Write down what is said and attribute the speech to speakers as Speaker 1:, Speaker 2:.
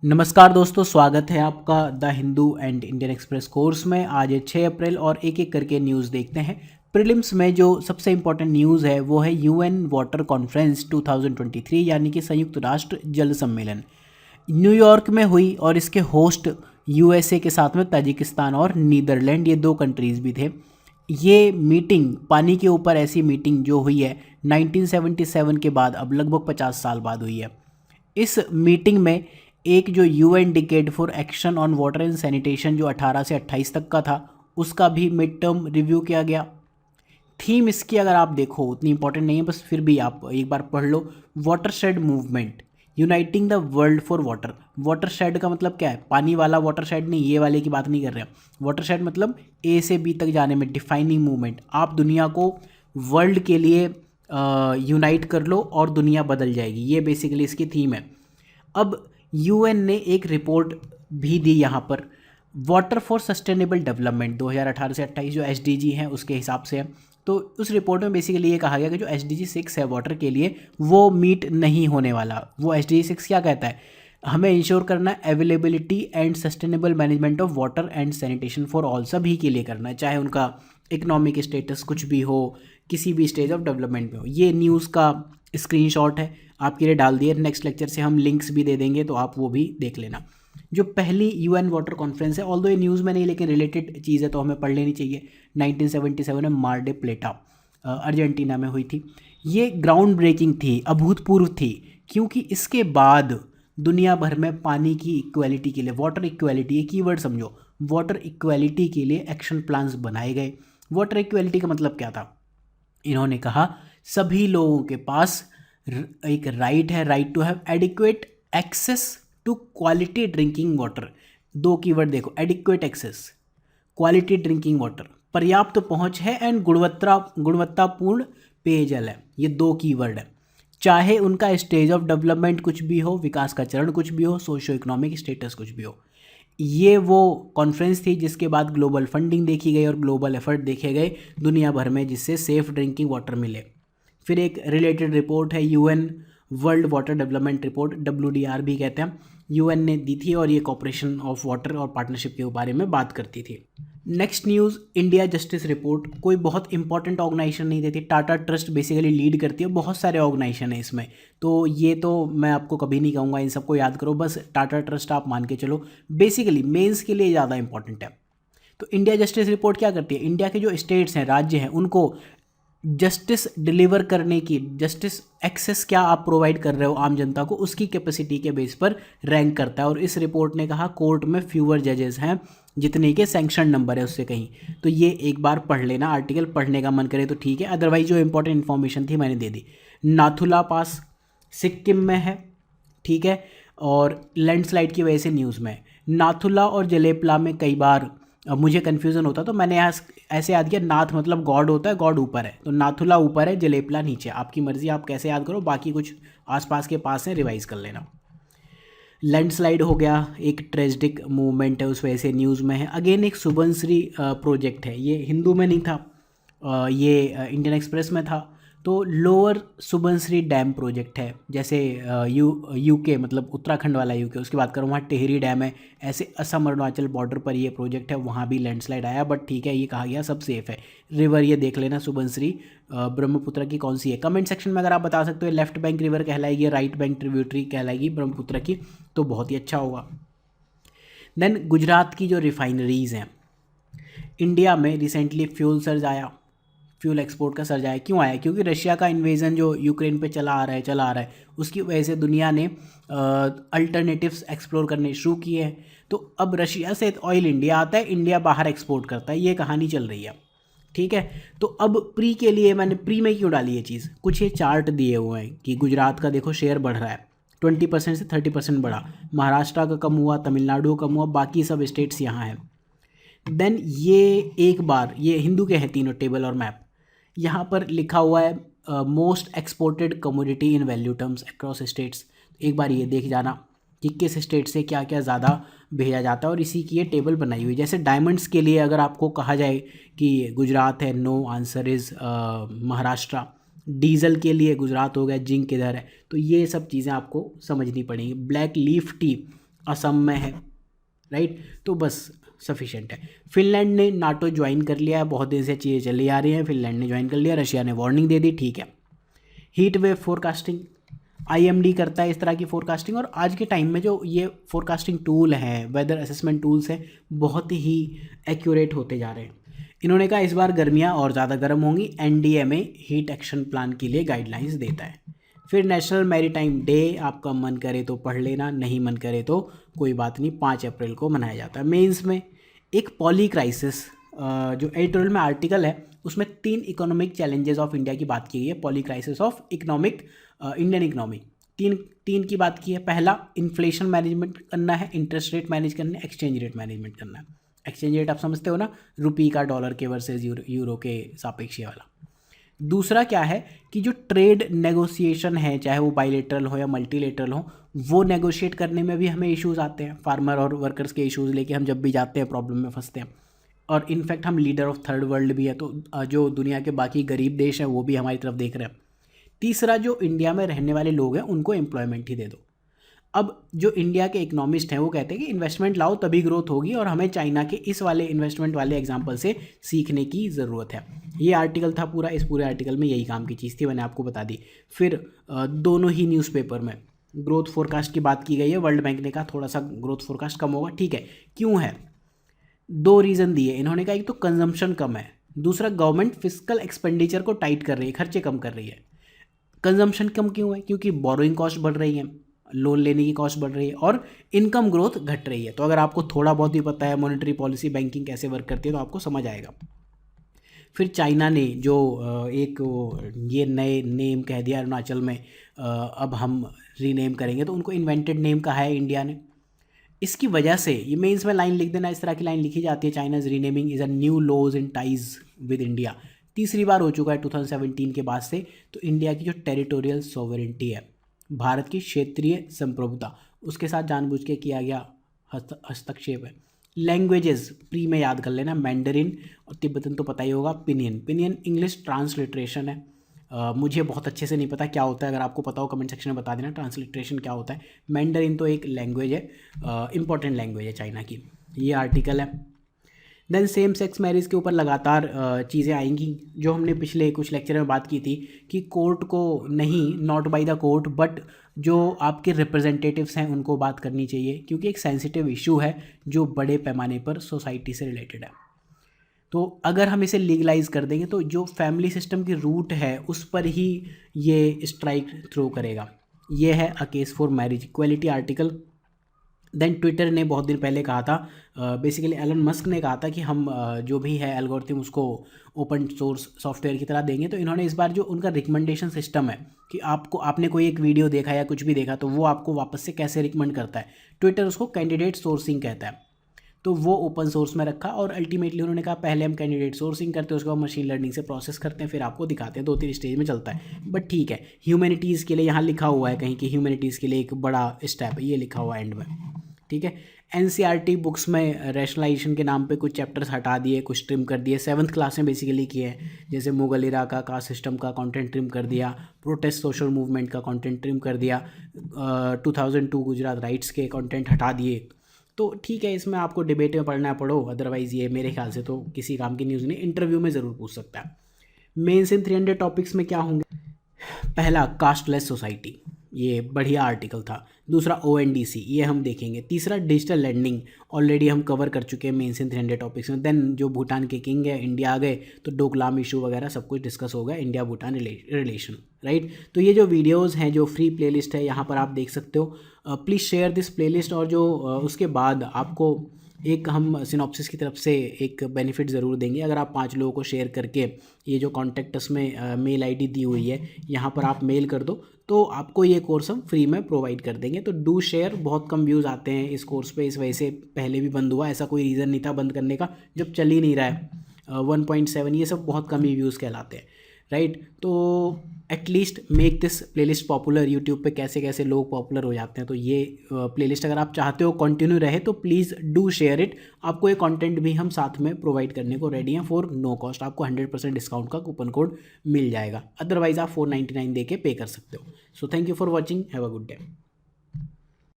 Speaker 1: नमस्कार दोस्तों, स्वागत है आपका the Hindu and Indian express course में। आज है 6 अप्रैल और एक एक करके न्यूज़ देखते हैं। प्रीलिम्स में जो सबसे इम्पोर्टेंट न्यूज़ है वो है यूएन वाटर कॉन्फ्रेंस 2023 यानी कि संयुक्त राष्ट्र जल सम्मेलन न्यूयॉर्क में हुई और इसके होस्ट यूएसए के साथ में ताजिकिस्तान और नीदरलैंड, ये दो कंट्रीज़ भी थे। ये मीटिंग पानी के ऊपर ऐसी मीटिंग जो हुई है 1977 के बाद, अब लगभग 50 साल बाद हुई है। इस मीटिंग में एक जो UN decade for action on water and sanitation जो 18 से 28 तक का था, उसका भी मिड टर्म रिव्यू किया गया। थीम इसकी अगर आप देखो उतनी इंपॉर्टेंट नहीं है, बस फिर भी आप एक बार पढ़ लो। Watershed movement uniting the world for water. Watershed का मतलब क्या है? पानी वाला वाटर शेड नहीं, ये वाले की बात नहीं कर रहे हैं। वाटर शेड मतलब ए से बी तक जाने में डिफाइनिंग मूवमेंट। आप दुनिया को वर्ल्ड के लिए यूनाइट कर लो और दुनिया बदल जाएगी, ये बेसिकली इसकी थीम है। अब यूएन ने एक रिपोर्ट भी दी यहाँ पर, वाटर फॉर सस्टेनेबल डेवलपमेंट 2018 से 28 जो एसडीजी हैं उसके हिसाब से है। तो उस रिपोर्ट में बेसिकली ये कहा गया कि जो एसडीजी 6 है वाटर के लिए, वो मीट नहीं होने वाला। वो एसडीजी 6 क्या कहता है? हमें इंश्योर करना है availability and sustainable management of water and sanitation for all, सभी के लिए करना है, चाहे उनका इकोनॉमिक स्टेटस कुछ भी हो, किसी भी स्टेज ऑफ डेवलपमेंट में हो। ये न्यूज़ का स्क्रीनशॉट है, आपके लिए डाल दिए। नेक्स्ट लेक्चर से हम लिंक्स भी दे देंगे तो आप वो भी देख लेना। जो पहली यूएन वाटर कॉन्फ्रेंस है, ऑल्दो ये न्यूज़ में नहीं लेकिन रिलेटेड चीज़ है तो हमें पढ़ लेनी चाहिए। 1977 में मार डे प्लेटा अर्जेंटीना में हुई थी। ये ग्राउंड ब्रेकिंग थी, अभूतपूर्व थी, क्योंकि इसके बाद दुनिया भर में पानी की इक्वालिटी के लिए, वाटर इक्वालिटी, ये कीवर्ड समझो, वाटर इक्वालिटी के लिए एक्शन प्लान्स बनाए गए। वाटर इक्वालिटी का मतलब क्या था? इन्होंने कहा सभी लोगों के पास एक राइट है, right to have adequate access to quality drinking water. दो कीवर्ड देखो, adequate access, quality drinking water, पर्याप्त पहुंच है, एंड गुणवत्तापूर्ण पेयजल है। ये दो कीवर्ड है। चाहे उनका स्टेज ऑफ डेवलपमेंट कुछ भी हो, विकास का चरण कुछ भी हो, सोशियो इकोनॉमिक स्टेटस कुछ भी हो। ये वो कॉन्फ्रेंस थी जिसके बाद ग्लोबल फंडिंग देखी गई और ग्लोबल एफर्ट देखे गए दुनिया भर में, जिससे सेफ ड्रिंकिंग वाटर मिले। फिर एक रिलेटेड रिपोर्ट है UN world water development report, WDR भी कहते हैं, यूएन ने दी थी और ये कॉपरेशन ऑफ वाटर और पार्टनरशिप के बारे में बात करती थी। Next news, India justice report. कोई बहुत इंपॉर्टेंट ऑर्गेनाइजेशन नहीं देती, टाटा ट्रस्ट बेसिकली लीड करती है, बहुत सारे ऑर्गेनाइजेशन है इसमें, तो ये तो मैं आपको कभी नहीं कहूँगा इन सबको याद करो, बस टाटा ट्रस्ट आप मान के चलो। बेसिकली मेंस के लिए ज़्यादा इंपॉर्टेंट है। तो इंडिया जस्टिस रिपोर्ट क्या करती है? इंडिया के जो स्टेट्स हैं, राज्य हैं, उनको जस्टिस डिलीवर करने की, जस्टिस एक्सेस क्या आप प्रोवाइड कर रहे हो आम जनता को, उसकी कैपेसिटी के बेस पर रैंक करता है। और इस रिपोर्ट ने कहा कोर्ट में फ्यूअर जजेस हैं जितने के सैंक्शन नंबर है उससे कहीं। तो ये एक बार पढ़ लेना, आर्टिकल पढ़ने का मन करे तो ठीक है, अदरवाइज जो इंपॉर्टेंट इन्फॉर्मेशन थी मैंने दे दी। नाथुला पास सिक्किम में है, ठीक है, और लैंडस्लाइड की वजह से न्यूज़ में है। नाथुला और जलेपला में कई बार मुझे कन्फ्यूज़न होता, तो मैंने यहाँ ऐसे याद किया, नाथ मतलब गॉड होता है, गॉड ऊपर है, तो नाथुला ऊपर है, जलेपला नीचे। आपकी मर्ज़ी, आप कैसे याद करो, बाकी कुछ आसपास के पास है रिवाइज़ कर लेना। लैंडस्लाइड हो गया, एक ट्रेजिक मूवमेंट है, उस वजह से न्यूज़ में है। अगेन एक सुबनश्री प्रोजेक्ट है, ये हिंदू में नहीं था, ये इंडियन एक्सप्रेस में था। तो लोअर सुबनश्री डैम प्रोजेक्ट है, जैसे यूके मतलब उत्तराखंड वाला यूके, उसकी बात करूँ, वहाँ टिहरी डैम है। ऐसे असम अरुणाचल बॉर्डर पर ये प्रोजेक्ट है, वहाँ भी लैंडस्लाइड आया, बट ठीक है, ये कहा गया सब सेफ है। रिवर ये देख लेना, सुबनश्री ब्रह्मपुत्र की कौन सी है, कमेंट सेक्शन में अगर आप बता सकते हो लेफ्ट बैंक रिवर कहलाएगी, राइट बैंक ट्रिब्यूटरी कहलाएगी ब्रह्मपुत्र की, तो बहुत ही अच्छा होगा। देन गुजरात की जो रिफाइनरीज़ हैं, इंडिया में रिसेंटली फ्यूल सर्ज आया, फ्यूल एक्सपोर्ट का सर्ज आया। क्यों आया? क्योंकि रशिया का इन्वेजन जो यूक्रेन पे चला आ रहा है, उसकी वजह से दुनिया ने अल्टरनेटिव्स एक्सप्लोर करने शुरू किए हैं। तो अब रशिया से ऑयल इंडिया आता है, इंडिया बाहर एक्सपोर्ट करता है, ये कहानी चल रही है, ठीक है। तो अब प्री के लिए मैंने प्री में क्यों डाली ये चीज़, कुछ ये चार्ट दिए हुए हैं कि गुजरात का देखो शेयर बढ़ रहा है, 20% से 30% बढ़ा, महाराष्ट्र का कम हुआ, तमिलनाडु का कम हुआ, बाकी सब स्टेट्स यहाँ हैं। देन ये एक बार, ये हिंदू के हैं तीनों टेबल और मैप, यहाँ पर लिखा हुआ है मोस्ट एक्सपोर्टेड कमोडिटी इन वैल्यू टर्म्स अक्रॉस स्टेट्स। एक बार ये देख जाना कि किस स्टेट से क्या क्या ज़्यादा भेजा जाता है, और इसी की ये टेबल बनाई हुई। जैसे डायमंड्स के लिए अगर आपको कहा जाए कि गुजरात है, no, answer is Maharashtra. Diesel के लिए गुजरात हो गया, जिंक किधर है, तो ये सब चीज़ें आपको समझनी पड़ेंगी। ब्लैक लीफ टी असम में है, राइट। तो बस सफिशेंट है। फिनलैंड ने नाटो ज्वाइन कर लिया है, बहुत दिन से चीज़ें चली आ रही हैं, फिनलैंड ने ज्वाइन कर लिया, रशिया ने वार्निंग दे दी, ठीक है। हीट वेव फोरकास्टिंग, आईएमडी करता है इस तरह की फोरकास्टिंग, और आज के टाइम में जो ये फोरकास्टिंग टूल हैं, वेदर असेसमेंट टूल्स हैं, बहुत ही एक्यूरेट होते जा रहे हैं। इन्होंने कहा इस बार गर्मियाँ और ज़्यादा गर्म होंगी, एनडीएमए हीट एक्शन प्लान के लिए गाइडलाइंस देता है। फिर नेशनल मैरीटाइम डे, आपका मन करे तो पढ़ लेना, नहीं मन करे तो कोई बात नहीं, 5 अप्रैल को मनाया जाता है। मेंस में एक पॉली क्राइसिस, जो एडिटोरियल में आर्टिकल है उसमें 3 इकोनॉमिक चैलेंजेस ऑफ इंडिया की बात की गई है, poly crisis of economic Indian economy, तीन की बात की है। पहला, इन्फ्लेशन मैनेजमेंट करना है, इंटरेस्ट रेट मैनेज करना है, एक्सचेंज रेट मैनेजमेंट करना है। एक्सचेंज रेट आप समझते हो ना, रुपी का डॉलर के वर्सेस यूरो के सापेक्ष वाला। दूसरा क्या है कि जो ट्रेड नेगोशिएशन है, चाहे वो बायलेटरल हो या मल्टीलेटरल हो, वो नेगोशिएट करने में भी हमें इश्यूज आते हैं। फार्मर और वर्कर्स के इश्यूज लेके हम जब भी जाते हैं प्रॉब्लम में फंसते हैं, और इनफैक्ट हम लीडर ऑफ थर्ड वर्ल्ड भी है, तो जो दुनिया के बाकी गरीब देश हैं वो भी हमारी तरफ देख रहे हैं। तीसरा, जो इंडिया में रहने वाले लोग हैं उनको एम्प्लॉयमेंट ही दे दो। अब जो इंडिया के इकोनॉमिस्ट हैं वो कहते हैं कि इन्वेस्टमेंट लाओ तभी ग्रोथ होगी, और हमें चाइना के इस वाले इन्वेस्टमेंट वाले एग्जाम्पल से सीखने की ज़रूरत है। ये आर्टिकल था पूरा, इस पूरे आर्टिकल में यही काम की चीज़ थी, मैंने आपको बता दी। फिर दोनों ही न्यूज़पेपर में ग्रोथ फोरकास्ट की बात की गई है। वर्ल्ड बैंक ने कहा थोड़ा सा ग्रोथ फोरकास्ट कम होगा, ठीक है। क्यों है? 2 रीज़न दिए इन्होंने कहा, एक तो कंजम्पशन कम है, दूसरा गवर्नमेंट फिजिकल एक्सपेंडिचर को टाइट कर रही है, खर्चे कम कर रही है। कंजम्पशन कम क्यों है? क्योंकि बोरोइंग कॉस्ट बढ़ रही है, लोन लेने की कॉस्ट बढ़ रही है, और इनकम ग्रोथ घट रही है। तो अगर आपको थोड़ा बहुत भी पता है मॉनेटरी पॉलिसी, बैंकिंग कैसे वर्क करती है, तो आपको समझ आएगा। फिर चाइना ने जो एक ये नए नेम कह दिया अरुणाचल में, अब हम रीनेम करेंगे, तो उनको इन्वेंटेड नेम कहा है इंडिया ने। इसकी वजह से ये मेंस में लाइन लिख देना, इस तरह की लाइन लिखी जाती है, China's renaming is a new lows in ties with India. तीसरी बार हो चुका है 2017 के बाद से। तो इंडिया की जो टेरिटोरियल सॉवरेंटी है, भारत की क्षेत्रीय संप्रभुता, उसके साथ जानबूझ के किया गया हस्तक्षेप है। लैंग्वेजेस प्री में याद कर लेना, मैंडरिन और तिब्बतन तो पता ही होगा, पिनियन, पिनियन इंग्लिश ट्रांसलिट्रेशन है। मुझे बहुत अच्छे से नहीं पता क्या होता है, अगर आपको पता हो कमेंट सेक्शन में बता देना ट्रांसलिट्रेशन क्या होता है। मैंडरिन तो एक लैंग्वेज है, इंपॉर्टेंट लैंग्वेज है चाइना की। ये आर्टिकल है। देन सेम सेक्स मैरिज के ऊपर लगातार चीज़ें आएंगी, जो हमने पिछले कुछ लेक्चर में बात की थी कि कोर्ट को नहीं, not by the court, but जो आपके रिप्रेजेंटेटिव्स हैं उनको बात करनी चाहिए, क्योंकि एक सेंसिटिव इशू है जो बड़े पैमाने पर सोसाइटी से रिलेटेड है। तो अगर हम इसे लीगलाइज कर देंगे तो जो फैमिली सिस्टम की रूट है उस पर ही ये स्ट्राइक थ्रो करेगा। ये है a case for marriage equality article. Then Twitter ने बहुत दिन पहले कहा था, बेसिकली एलन मस्क ने कहा था कि हम जो भी है एल्गोरिथम उसको ओपन सोर्स सॉफ्टवेयर की तरह देंगे। तो इन्होंने इस बार जो उनका रिकमेंडेशन सिस्टम है कि आपने कोई एक वीडियो देखा या कुछ भी देखा तो वो आपको वापस से कैसे रिकमेंड करता है, ट्विटर उसको कैंडिडेट सोर्सिंग कहता है। तो वो ओपन सोर्स में रखा, और अल्टीमेटली उन्होंने कहा पहले हम कैंडिडेट सोर्सिंग करते हैं, उसके बाद मशीन लर्निंग से प्रोसेस करते हैं, फिर आपको दिखाते हैं, 2-3 स्टेज में चलता है। बट ठीक है, ह्यूमैनिटीज़ के लिए यहाँ लिखा हुआ है कहीं कि ह्यूमैनिटीज़ के लिए एक बड़ा स्टेप है, ये लिखा हुआ है एंड में, ठीक है। एनसीईआरटी बुक्स में रैशनलाइजेशन के नाम पे कुछ चैप्टर्स हटा दिए, कुछ ट्रिम कर दिए, 7th क्लास में बेसिकली किए हैं। जैसे मुगल इरा का कास्ट सिस्टम का कंटेंट ट्रिम कर दिया, प्रोटेस्ट सोशल मूवमेंट का कंटेंट ट्रिम कर दिया, 2002 गुजरात राइट्स के कंटेंट हटा दिए। तो ठीक है, इसमें आपको डिबेट में पढ़ना है पढ़ो, अदरवाइज़ ये मेरे ख्याल से तो किसी काम की न्यूज़ नहीं, इंटरव्यू में ज़रूर पूछ सकता है। मेंस इन 300 टॉपिक्स में क्या होंगे? पहला, कास्टलेस सोसाइटी, ये बढ़िया आर्टिकल था। दूसरा, ONDC, ये हम देखेंगे। तीसरा, डिजिटल लैंडिंग, ऑलरेडी हम कवर कर चुके हैं मेंस इन 300 टॉपिक्स में। देन जो भूटान के किंग है, इंडिया आ गए तो डोकलाम इशू वगैरह सब कुछ डिस्कस होगा, इंडिया भूटान रिलेशन, राइट। तो ये जो वीडियोज़ हैं, जो फ्री प्लेलिस्ट है, यहाँ पर आप देख सकते हो। Please share this playlist. और जो उसके बाद आपको एक हम सिनॉप्सिस की तरफ से एक बेनिफिट ज़रूर देंगे, अगर आप 5 लोगों को शेयर करके ये जो कॉन्टैक्ट में मेल आईडी दी हुई है यहाँ पर आप मेल कर दो, तो आपको ये कोर्स हम फ्री में प्रोवाइड कर देंगे। तो डू शेयर। बहुत कम व्यूज़ आते हैं इस कोर्स पे, इस वजह से पहले भी बंद हुआ, ऐसा कोई रीज़न नहीं था बंद करने का, जब चल ही नहीं रहा है। 1.7 ये सब बहुत कम ही व्यूज़ कहलाते हैं, राइट। तो at least make this playlist popular. YouTube पे कैसे कैसे लोग पॉपुलर हो जाते हैं, तो ये प्लेलिस्ट अगर आप चाहते हो कंटिन्यू रहे तो प्लीज़ डू शेयर इट। आपको ये कंटेंट भी हम साथ में प्रोवाइड करने को रेडी हैं फॉर नो कॉस्ट। आपको 100% डिस्काउंट का कूपन कोड मिल जाएगा, अदरवाइज़ आप 499 दे के पे कर सकते हो। So thank you for watching, have a good day.